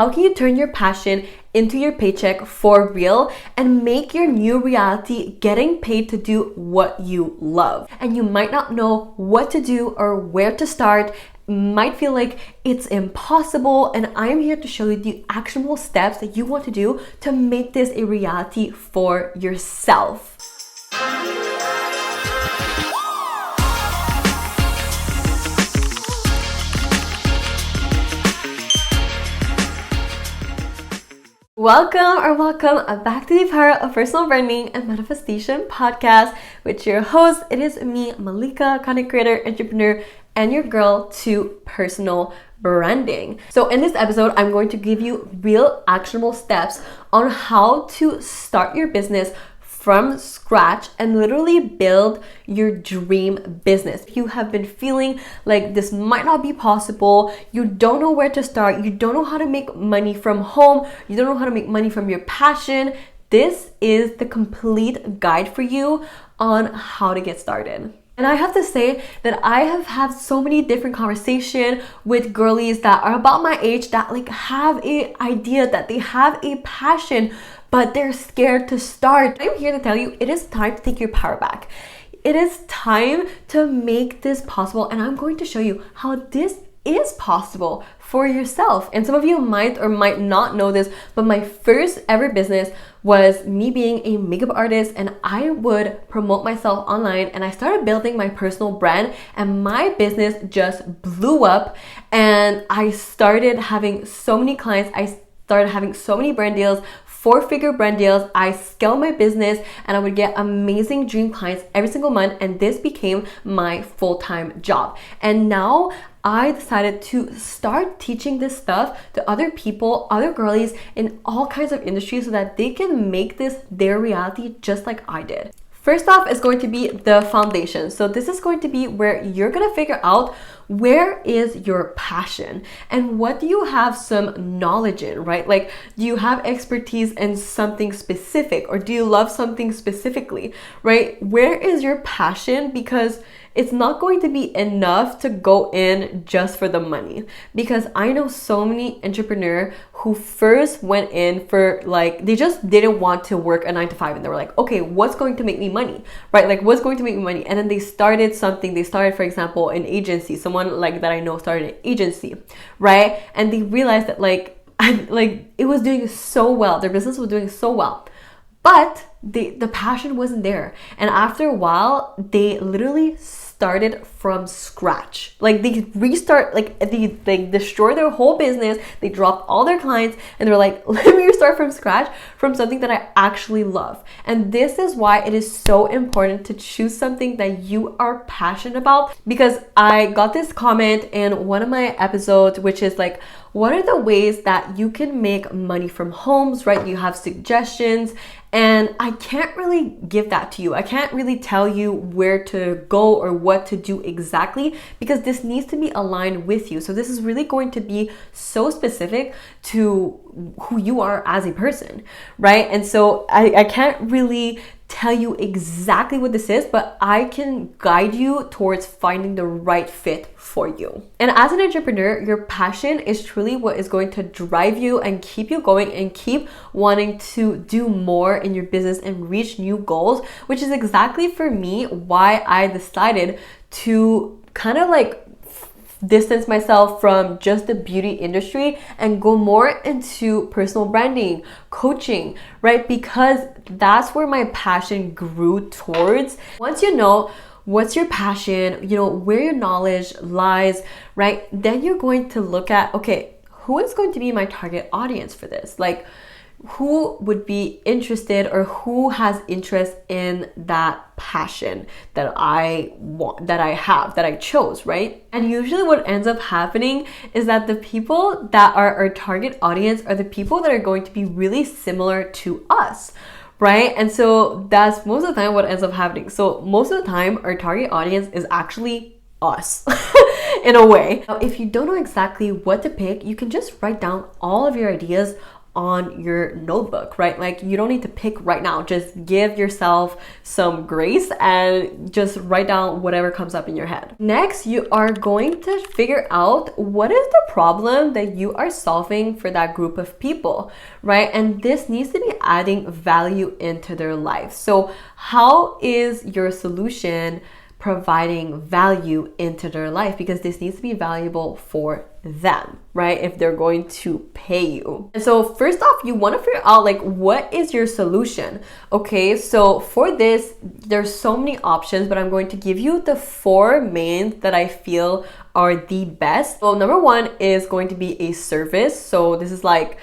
How can you turn your passion into your paycheck for real and make your new reality getting paid to do what you love? And you might not know what to do or where to start, might feel like it's impossible, and I'm here to show you the actionable steps that you want to do to make this a reality for yourself. Welcome back to the Power of Personal Branding and Manifestation podcast with your host. It is me, Malika, content creator, entrepreneur, and your girl to personal branding. So in this episode, I'm going to give you real actionable steps on how to start your business from scratch and literally build your dream business. If you have been feeling like this might not be possible, you don't know where to start, you don't know how to make money from home, you don't know how to make money from your passion, this is the complete guide for you on how to get started. And I have to say that I have had so many different conversations with girlies that are about my age that have a idea, that they have a passion, but they're scared to start. I'm here to tell you, it is time to take your power back. It is time to make this possible, and I'm going to show you how this is possible for yourself. And some of you might or might not know this, but my first ever business was me being a makeup artist, and I would promote myself online, and I started building my personal brand, and my business just blew up, and I started having so many clients. I started having so many brand deals, 4-figure brand deals. I scaled my business and I would get amazing dream clients every single month, and this became my full-time job. And now I decided to start teaching this stuff to other people, other girlies in all kinds of industries, so that they can make this their reality just like I did. First off is going to be the foundation. So this is going to be where you're going to figure out where is your passion and what do you have some knowledge in, right? Like, do you have expertise in something specific, or do you love something specifically, right? Where is your passion? Because it's not going to be enough to go in just for the money, because I know so many entrepreneurs who first went in for they just didn't want to work a 9-to-5, and they were like, okay, what's going to make me money, right? Like, what's going to make me money? And then they started something. They started, for example, an agency. Someone that I know started an agency, right? And they realized that it was doing so well. Their business was doing so well, but the passion wasn't there. And after a while, they literally started from scratch. They restart, they destroy their whole business. They dropped all their clients, and they're like, let me restart from scratch from something that I actually love. And this is why it is so important to choose something that you are passionate about, because I got this comment in one of my episodes, which is like, what are the ways that you can make money from homes, right? You have suggestions, and I can't really give that to you. I can't really tell you where to go or what to do exactly, because this needs to be aligned with you. So this is really going to be so specific to who you are as a person, right? And so I can't really tell you exactly what this is, but I can guide you towards finding the right fit for you. And as an entrepreneur, your passion is truly what is going to drive you and keep you going and keep wanting to do more in your business and reach new goals, which is exactly for me why I decided to kind of distance myself from just the beauty industry and go more into personal branding, coaching, right? Because that's where my passion grew towards. Once you know what's your passion, you know where your knowledge lies, right? Then you're going to look at, okay, who is going to be my target audience for this? Who would be interested, or who has interest in that passion that I want, that I chose, right? And usually what ends up happening is that the people that are our target audience are the people that are going to be really similar to us, right? And so that's most of the time what ends up happening. So most of the time our target audience is actually us in a way. Now, if you don't know exactly what to pick, you can just write down all of your ideas, on your notebook, right? Like you don't need to pick right now. Just give yourself some grace and just write down whatever comes up in your head. Next, you are going to figure out what is the problem that you are solving for that group of people, right? And this needs to be adding value into their life. So how is your solution providing value into their life? Because this needs to be valuable for them, right? If they're going to pay you. And so first off, you want to figure out like, what is your solution? Okay, so for this, there's so many options, but I'm going to give you the 4 main that I feel are the best. So number 1 is going to be a service. So this is like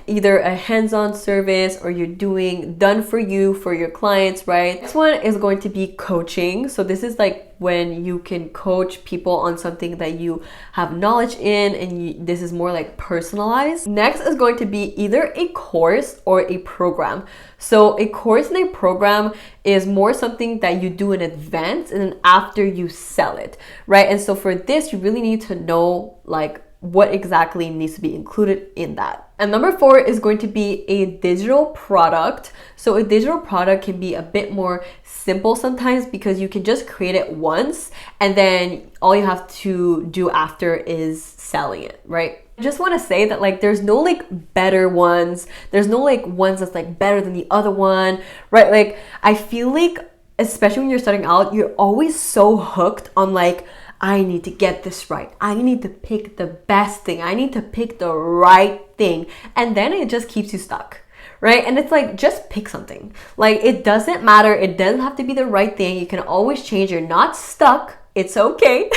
either a hands-on service or you're doing done for you for your clients, right? Next one is going to be coaching. So this is like when you can coach people on something that you have knowledge in, and this is more like personalized. Next is going to be either a course or a program. So a course and a program is more something that you do in advance and then after you sell it, right? And so for this, you really need to know like what exactly needs to be included in that. And number 4 is going to be a digital product. So a digital product can be a bit more simple sometimes because you can just create it once and then all you have to do after is selling it, right? I just want to say that like there's no like better ones. There's no like ones that's like better than the other one, right? Like I feel like especially when you're starting out, you're always so hooked on like, I need to get this right. I need to pick the best thing. I need to pick the right thing. And then it just keeps you stuck, right? And it's like, just pick something. Like it doesn't matter. It doesn't have to be the right thing. You can always change. You're not stuck. It's okay.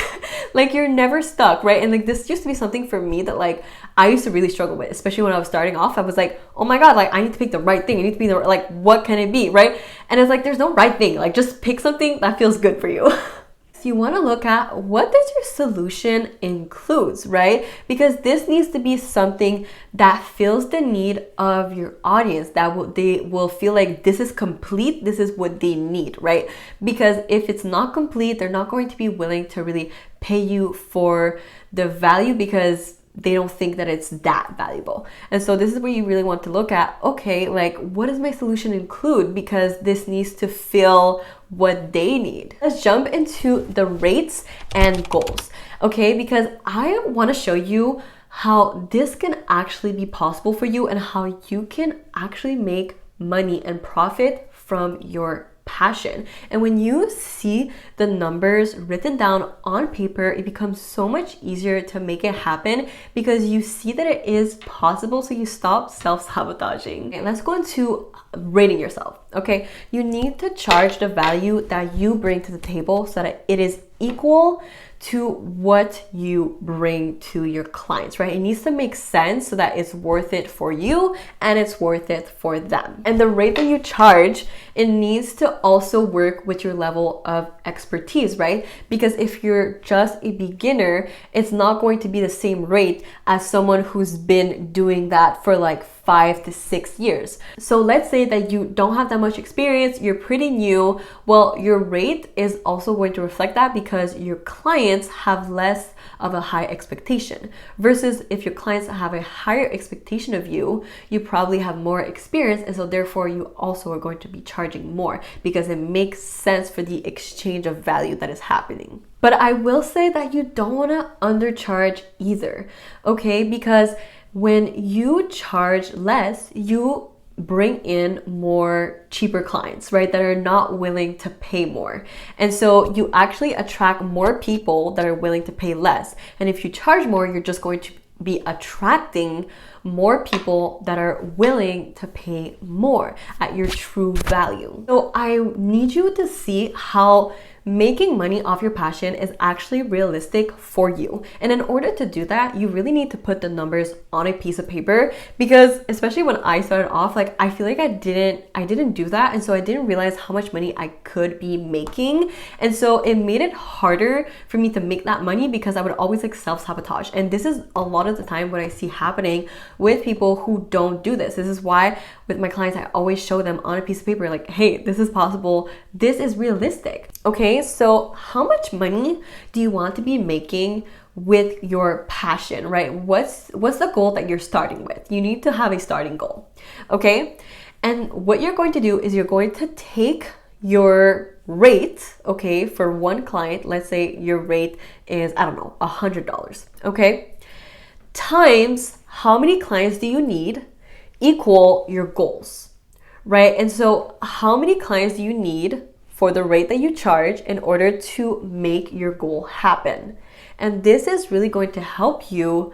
Like you're never stuck, right? And like this used to be something for me that like I used to really struggle with, especially when I was starting off. I was like, oh my God, like I need to pick the right thing. I need to be the, like, what can it be, right? And it's like, there's no right thing. Like just pick something that feels good for you. You want to look at what does your solution includes, right? Because this needs to be something that fills the need of your audience, that they will feel like this is complete, this is what they need, right? Because if it's not complete, they're not going to be willing to really pay you for the value because they don't think that it's that valuable. And so this is where you really want to look at, okay, like what does my solution include? Because this needs to fill what they need. Let's jump into the rates and goals, okay? Because I want to show you how this can actually be possible for you and how you can actually make money and profit from your passion. And when you see the numbers written down on paper, it becomes so much easier to make it happen because you see that it is possible, so you stop self-sabotaging. Okay, let's go into rating yourself, okay? You need to charge the value that you bring to the table so that it is equal to what you bring to your clients, right? It needs to make sense so that it's worth it for you and it's worth it for them. And the rate that you charge, it needs to also work with your level of expertise, right? Because if you're just a beginner, it's not going to be the same rate as someone who's been doing that for like 5 to 6 years. So let's say that you don't have that much experience, you're pretty new. Well, your rate is also going to reflect that because your clients have less of a high expectation. Versus if your clients have a higher expectation of you, you probably have more experience, and so therefore you also are going to be charging more because it makes sense for the exchange of value that is happening. But I will say that you don't want to undercharge either, okay? Because when you charge less, you bring in more cheaper clients, right? That are not willing to pay more. And so you actually attract more people that are willing to pay less. And if you charge more, you're just going to be attracting more people that are willing to pay more at your true value. So I need you to see how making money off your passion is actually realistic for you. And in order to do that, you really need to put the numbers on a piece of paper, because especially when I started off, like I feel like I didn't do that. And so I didn't realize how much money I could be making. And so it made it harder for me to make that money because I would always like self-sabotage. And this is a lot of the time what I see happening with people who don't do this. This is why with my clients, I always show them on a piece of paper, like, hey, this is possible. This is realistic. Okay, so how much money do you want to be making with your passion, right? What's the goal that you're starting with? You need to have a starting goal, okay? And what you're going to do is you're going to take your rate, okay, for one client. Let's say your rate is, I don't know, $100, okay? Times how many clients do you need equal your goals, right? And so how many clients do you need for the rate that you charge in order to make your goal happen? And this is really going to help you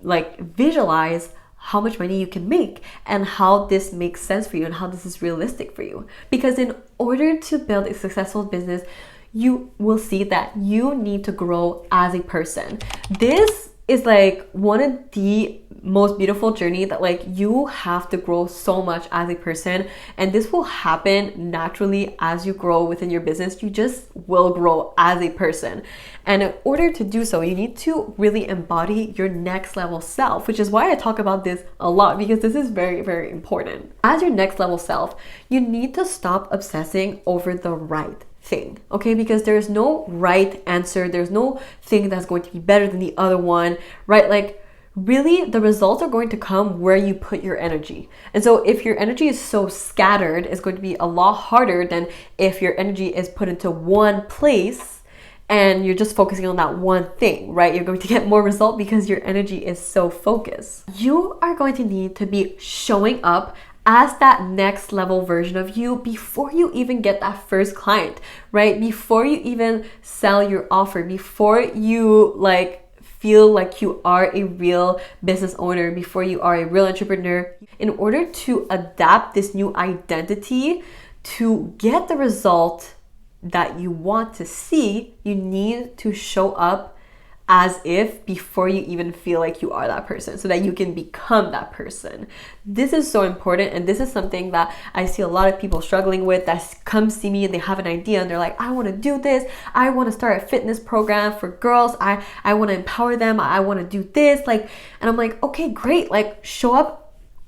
like visualize how much money you can make and how this makes sense for you and how this is realistic for you. Because in order to build a successful business, you will see that you need to grow as a person. This is like one of the most beautiful journey that like you have to grow so much as a person, and this will happen naturally as you grow within your business. You just will grow as a person, and in order to do so, you need to really embody your next level self, which is why I talk about this a lot, because this is very, very important. As your next level self, you need to stop obsessing over the right thing, okay? Because there's no right answer. There's no thing that's going to be better than the other one, right? Like really the results are going to come where you put your energy. And so if your energy is so scattered, it's going to be a lot harder than if your energy is put into one place and you're just focusing on that one thing, right? You're going to get more result because your energy is so focused. You are going to need to be showing up as that next level version of you before you even get that first client, right? Before you even sell your offer, before you like feel like you are a real business owner, before you are a real entrepreneur. In order to adapt this new identity to get the result that you want to see, you need to show up as if before you even feel like you are that person, so that you can become that person. This is so important, and this is something that I see a lot of people struggling with that come see me and they have an idea and they're like, I want to do this, I want to start a fitness program for girls, I want to empower them, I want to do this, like, and I'm like, okay, great, like show up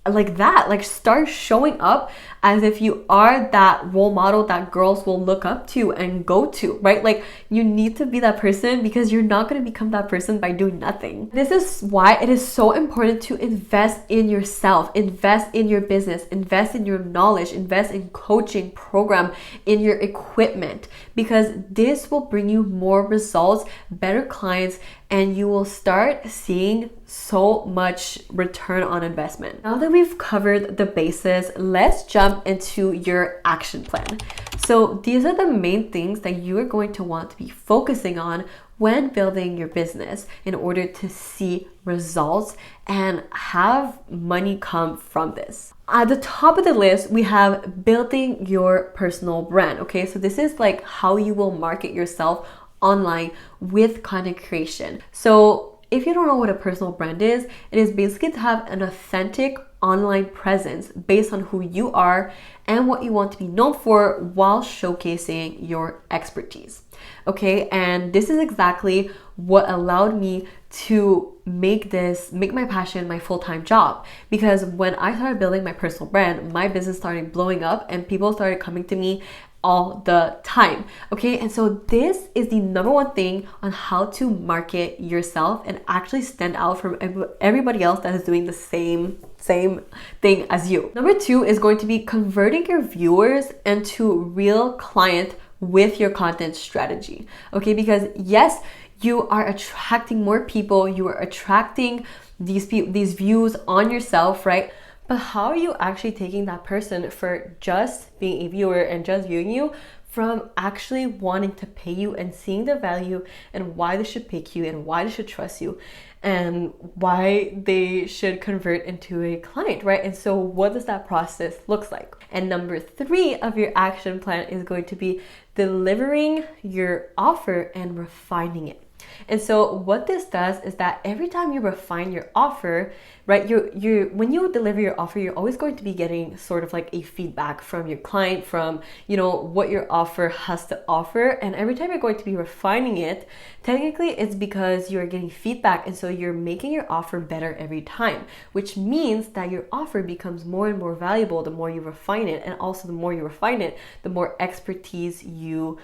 like that, like start showing up as if you are that role model that girls will look up to and go to, right? Like you need to be that person, because you're not going to become that person by doing nothing. This is why it is so important to invest in yourself, invest in your business, invest in your knowledge, invest in coaching program, in your equipment, because this will bring you more results, better clients, and you will start seeing so much return on investment. Now that we've covered the basis, let's jump into your action plan. So these are the main things that you are going to want to be focusing on when building your business in order to see results and have money come from this. At the top of the list, we have building your personal brand. Okay, so this is like how you will market yourself online with content creation. So if you don't know what a personal brand is, it is basically to have an authentic online presence based on who you are and what you want to be known for while showcasing your expertise. Okay, and this is exactly what allowed me to make my passion my full-time job, because when I started building my personal brand, my business started blowing up and people started coming to me all the time. Okay, and so this is the number one thing on how to market yourself and actually stand out from everybody else that is doing the same thing as you. Number two is going to be converting your viewers into real client with your content strategy. Okay, because yes, you are attracting more people, you are attracting these views on yourself, right? But how are you actually taking that person for just being a viewer and just viewing you from actually wanting to pay you and seeing the value and why they should pick you and why they should trust you and why they should convert into a client, right? And so what does that process look like? And number three of your action plan is going to be delivering your offer and refining it. And so what this does is that every time you refine your offer, right, when you deliver your offer, you're always going to be getting sort of like a feedback from your client, from, you know, what your offer has to offer. And every time you're going to be refining it, technically it's because you're getting feedback. And so you're making your offer better every time, which means that your offer becomes more and more valuable the more you refine it. And also the more you refine it, the more expertise you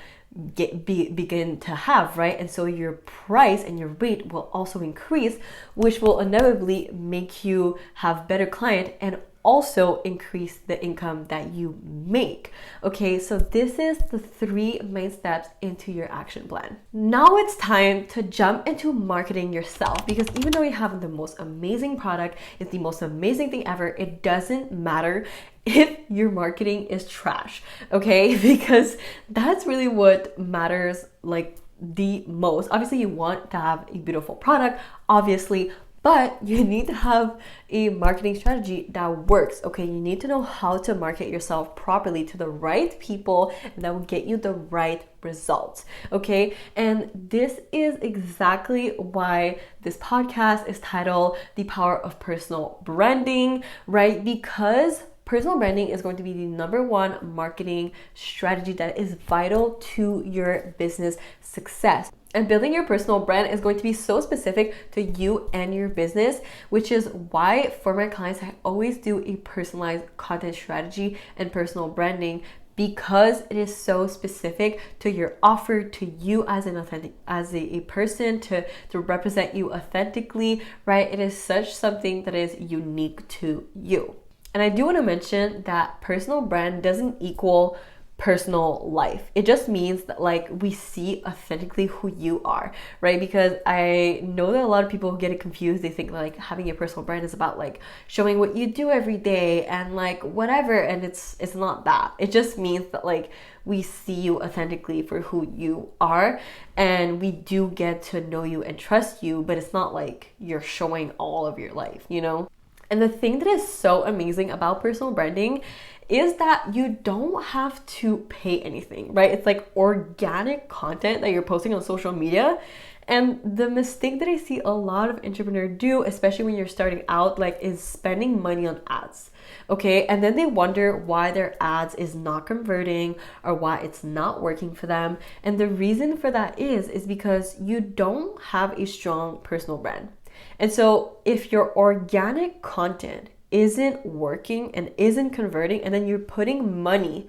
begin to have, right? And so your price and your rate will also increase, which will inevitably make you have better client and also increase the income that you make. Okay, so this is the 3 main steps into your action plan. Now it's time to jump into marketing yourself, because even though you have the most amazing product, it's the most amazing thing ever, it doesn't matter if your marketing is trash, okay? Because that's really what matters like the most. Obviously, you want to have a beautiful product, obviously, but you need to have a marketing strategy that works, okay? You need to know how to market yourself properly to the right people, and that will get you the right results, okay? And this is exactly why this podcast is titled The Power of Personal Branding, right? Because personal branding is going to be the #1 marketing strategy that is vital to your business success. And building your personal brand is going to be so specific to you and your business, which is why for my clients, I always do a personalized content strategy and personal branding, because it is so specific to your offer, to you as a person, to represent you authentically, right? It is such something that is unique to you. And I do want to mention that personal brand doesn't equal personal life. It just means that like we see authentically who you are, right? Because I know that a lot of people get it confused. They think like having a personal brand is about like showing what you do every day and like whatever, and it's not that. It just means that like we see you authentically for who you are, and we do get to know you and trust you, but it's not like you're showing all of your life, you know? And the thing that is so amazing about personal branding is that you don't have to pay anything, right? It's like organic content that you're posting on social media. And the mistake that I see a lot of entrepreneurs do, especially when you're starting out, like is spending money on ads, okay? And then they wonder why their ads is not converting or why it's not working for them. And the reason for that is because you don't have a strong personal brand. And so if your organic content isn't working and isn't converting, and then you're putting money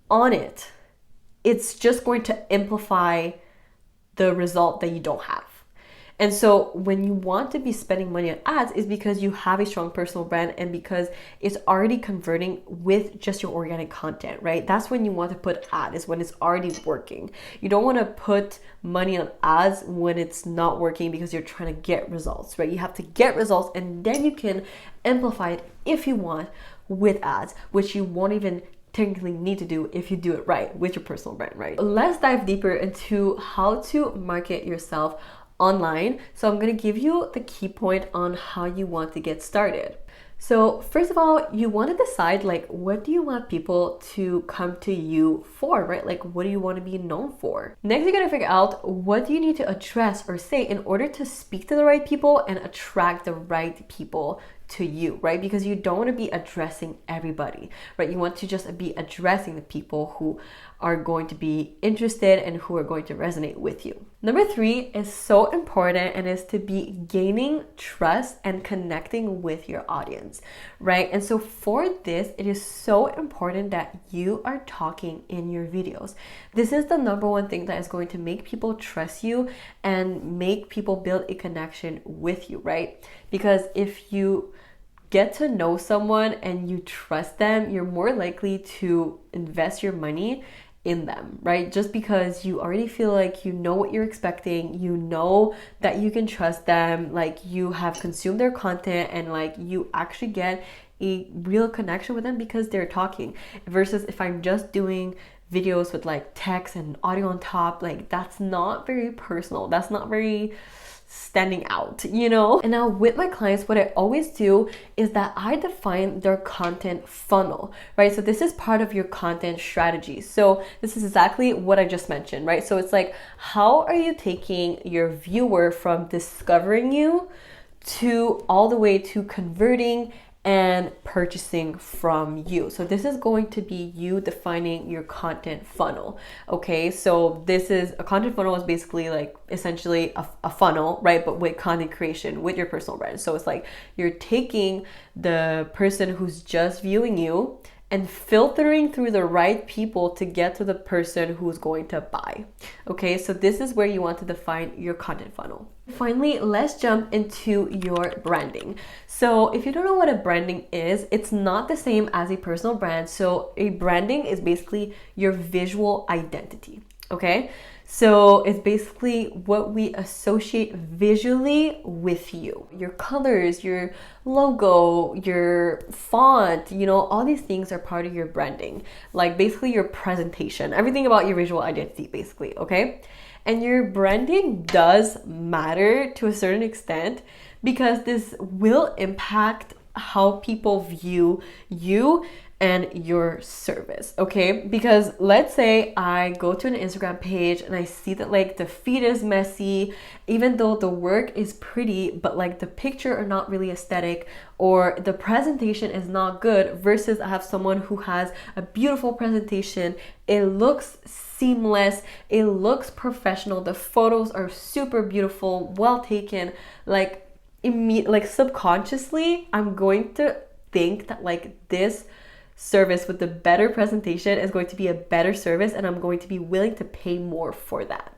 on it, it's just going to amplify the result that you don't have. And so when you want to be spending money on ads is because you have a strong personal brand and because it's already converting with just your organic content, right? That's when you want to put ad, is when it's already working. You don't want to put money on ads when it's not working because you're trying to get results, right? You have to get results and then you can amplify it if you want with ads, which you won't even technically need to do if you do it right with your personal brand, right? Let's dive deeper into how to market yourself online. So I'm going to give you the key point on how you want to get started. So first of all, you want to decide like what do you want people to come to you for, right? Like what do you want to be known for? Next, you're going to figure out what do you need to address or say in order to speak to the right people and attract the right people to you, right? Because you don't want to be addressing everybody, right? You want to just be addressing the people who are going to be interested and who are going to resonate with you. Number 3 is so important, and is to be gaining trust and connecting with your audience, right? And so for this, it is so important that you are talking in your videos. This is the #1 thing that is going to make people trust you and make people build a connection with you, right? Because if you get to know someone and you trust them, you're more likely to invest your money in them, right? Just because you already feel like you know what you're expecting, you know that you can trust them, like you have consumed their content and like you actually get a real connection with them because they're talking. Versus if I'm just doing videos with like text and audio on top, like that's not very personal. That's not very standing out, you know? And now with my clients, what I always do is that I define their content funnel, right? So this is part of your content strategy. So this is exactly what I just mentioned, right? So it's like, how are you taking your viewer from discovering you to all the way to converting and purchasing from you? So this is going to be you defining your content funnel. Okay, so this is a content funnel is basically like essentially a funnel, right? But with content creation, with your personal brand. So it's like you're taking the person who's just viewing you and filtering through the right people to get to the person who's going to buy. Okay, so this is where you want to define your content funnel. Finally, let's jump into your branding. So if you don't know what a branding is, it's not the same as a personal brand. So a branding is basically your visual identity. Okay, so it's basically what we associate visually with you. Your colors, your logo, your font, all these things are part of your branding. Like basically your presentation, everything about your visual identity, basically, okay? And your branding does matter to a certain extent because this will impact how people view you and your service, okay? Because let's say I go to an Instagram page and I see that like the feed is messy, even though the work is pretty, but like the picture are not really aesthetic or the presentation is not good, versus I have someone who has a beautiful presentation. It looks seamless, it looks professional, the photos are super beautiful, well taken, like subconsciously I'm going to think that like this service with the better presentation is going to be a better service, and I'm going to be willing to pay more for that.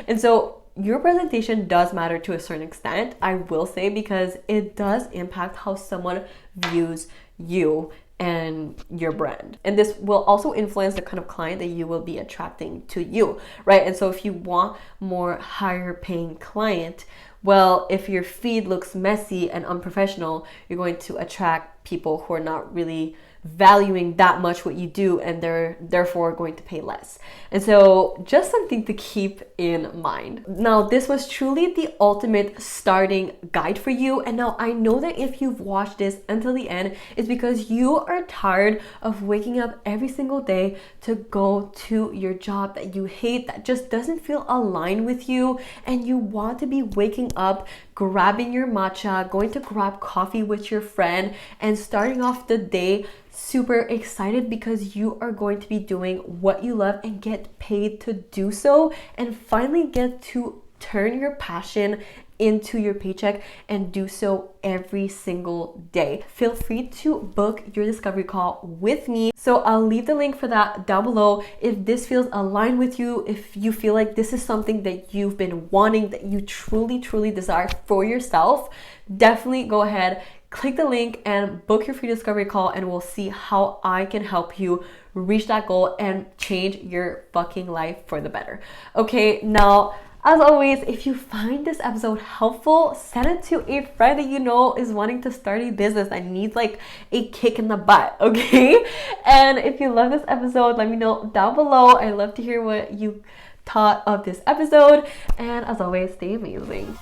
And so your presentation does matter to a certain extent, I will say, because it does impact how someone views you and your brand. And this will also influence the kind of client that you will be attracting to you, right? And so if you want more higher paying client, well, if your feed looks messy and unprofessional, you're going to attract people who are not really valuing that much what you do, and they're therefore going to pay less. And so just something to keep in mind. Now, this was truly the ultimate starting guide for you. And now I know that if you've watched this until the end, it's because you are tired of waking up every single day to go to your job that you hate, that just doesn't feel aligned with you, and you want to be waking up, grabbing your matcha, going to grab coffee with your friend, and starting off the day super excited because you are going to be doing what you love and get paid to do so, and finally get to turn your passion into your paycheck and do so every single day. Feel free to book your discovery call with me. So I'll leave the link for that down below. If this feels aligned with you, if you feel like this is something that you've been wanting, that you truly desire for yourself, definitely go ahead, click the link and book your free discovery call, and we'll see how I can help you reach that goal and change your fucking life for the better. Okay, now, as always, if you find this episode helpful, send it to a friend that you know is wanting to start a business and needs like a kick in the butt, okay? And if you love this episode, let me know down below. I love to hear what you thought of this episode. And as always, stay amazing.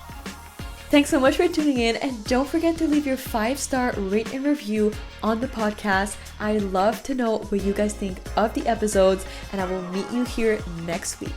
Thanks so much for tuning in, and don't forget to leave your 5-star rate and review on the podcast. I love to know what you guys think of the episodes, and I will meet you here next week.